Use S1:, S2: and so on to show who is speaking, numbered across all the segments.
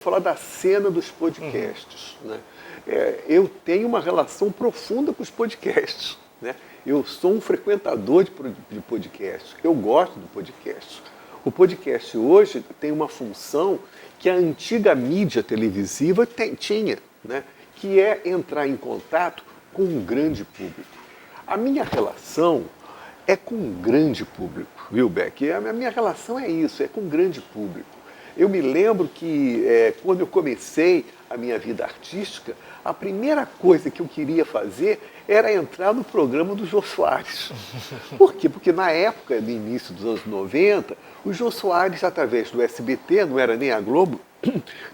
S1: Falar da cena dos podcasts, né? Eu tenho uma relação profunda com os podcasts, né? Eu sou um frequentador de podcasts, eu gosto do podcast. O podcast hoje tem uma função que a antiga mídia televisiva tinha, né? Que é entrar em contato com um grande público. A minha relação é com um grande público, viu, Beck? A minha relação é isso, é com um grande público. Eu me lembro que quando eu comecei a minha vida artística, a primeira coisa que eu queria fazer era entrar no programa do Jô Soares. Por quê? Porque na época, no início dos anos 90, o Jô Soares, através do SBT, não era nem a Globo,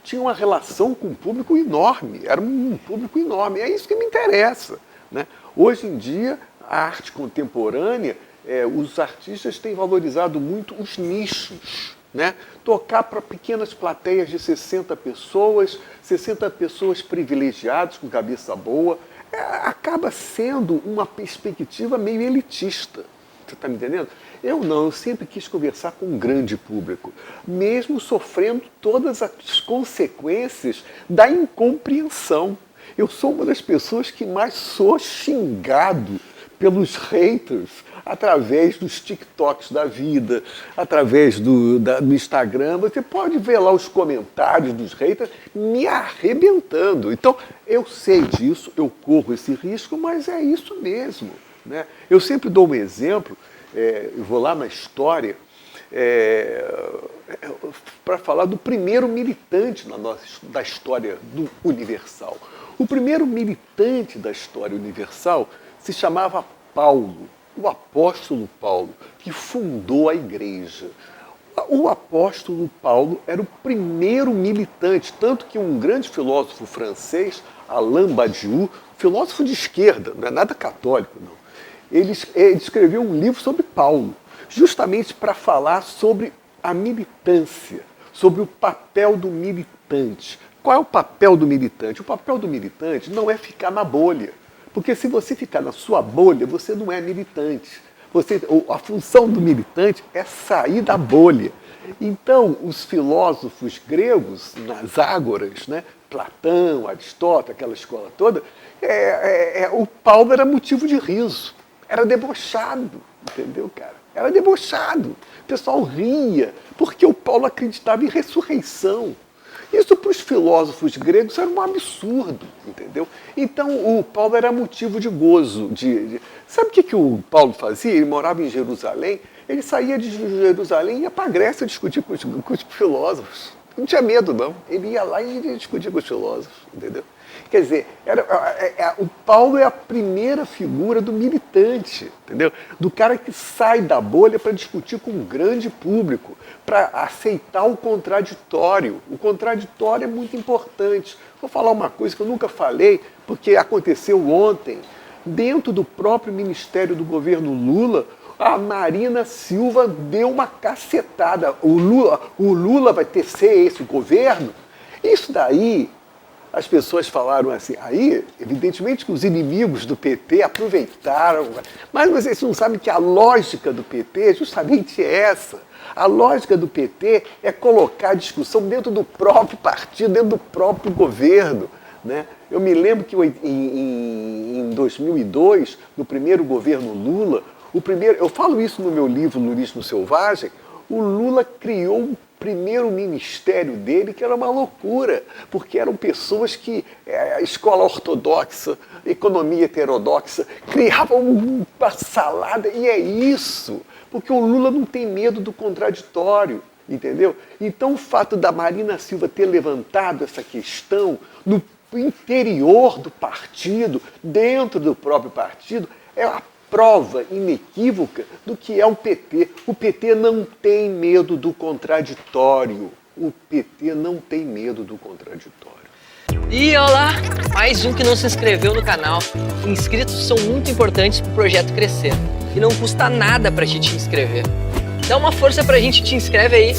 S1: tinha uma relação com um público enorme, era um público enorme. É isso que me interessa, né? Hoje em dia, a arte contemporânea, os artistas têm valorizado muito os nichos, né? Tocar para pequenas plateias de 60 pessoas privilegiadas, com cabeça boa, acaba sendo uma perspectiva meio elitista. Você está me entendendo? Eu não, eu sempre quis conversar com um grande público, mesmo sofrendo todas as consequências da incompreensão. Eu sou uma das pessoas que mais sou xingado pelos haters, através dos TikToks da vida, através do Instagram. Você pode ver lá os comentários dos haters me arrebentando. Então, eu sei disso, eu corro esse risco, mas é isso mesmo, né? Eu sempre dou um exemplo, eu vou lá na história, para falar do primeiro militante da história do Universal. O primeiro militante da história universal se chamava Paulo, o apóstolo Paulo, que fundou a igreja. O apóstolo Paulo era o primeiro militante, tanto que um grande filósofo francês, Alain Badiou, filósofo de esquerda, não é nada católico, não. Ele escreveu um livro sobre Paulo, justamente para falar sobre a militância, sobre o papel do militante. Qual é o papel do militante? O papel do militante não é ficar na bolha. Porque se você ficar na sua bolha, você não é militante. A função do militante é sair da bolha. Então, os filósofos gregos, nas ágoras, né, Platão, Aristóteles, aquela escola toda, o Paulo era motivo de riso. Era debochado, entendeu, cara? Era debochado. O pessoal ria, porque o Paulo acreditava em ressurreição. Isso para os filósofos gregos era um absurdo, entendeu? Então o Paulo era motivo de gozo. Sabe o que o Paulo fazia? Ele morava em Jerusalém, ele saía de Jerusalém e ia para a Grécia discutir com os filósofos. Não tinha medo, não. Ele ia lá e ia discutir com os filósofos, entendeu? Quer dizer, o Paulo é a primeira figura do militante, entendeu? Do cara que sai da bolha para discutir com um grande público, para aceitar o contraditório. O contraditório é muito importante. Vou falar uma coisa que eu nunca falei, porque aconteceu ontem. Dentro do próprio ministério do governo Lula, a Marina Silva deu uma cacetada. O Lula vai ser esse governo? Isso daí... As pessoas falaram assim, aí, evidentemente que os inimigos do PT aproveitaram, mas vocês não sabem que a lógica do PT é justamente essa. A lógica do PT é colocar a discussão dentro do próprio partido, dentro do próprio governo, né? Eu me lembro que em 2002, no primeiro governo Lula, eu falo isso no meu livro Lulismo Selvagem, o Lula criou um primeiro ministério dele, que era uma loucura, porque eram pessoas que, escola ortodoxa, economia heterodoxa, criavam uma salada, e é isso, porque o Lula não tem medo do contraditório, entendeu? Então o fato da Marina Silva ter levantado essa questão no interior do partido, dentro do próprio partido, é a prova inequívoca do que é o PT. O PT não tem medo do contraditório. O PT não tem medo do contraditório.
S2: E olá, mais um que não se inscreveu no canal. Inscritos são muito importantes para o projeto crescer. E não custa nada para a gente te inscrever. Dá uma força para a gente, te inscreve aí.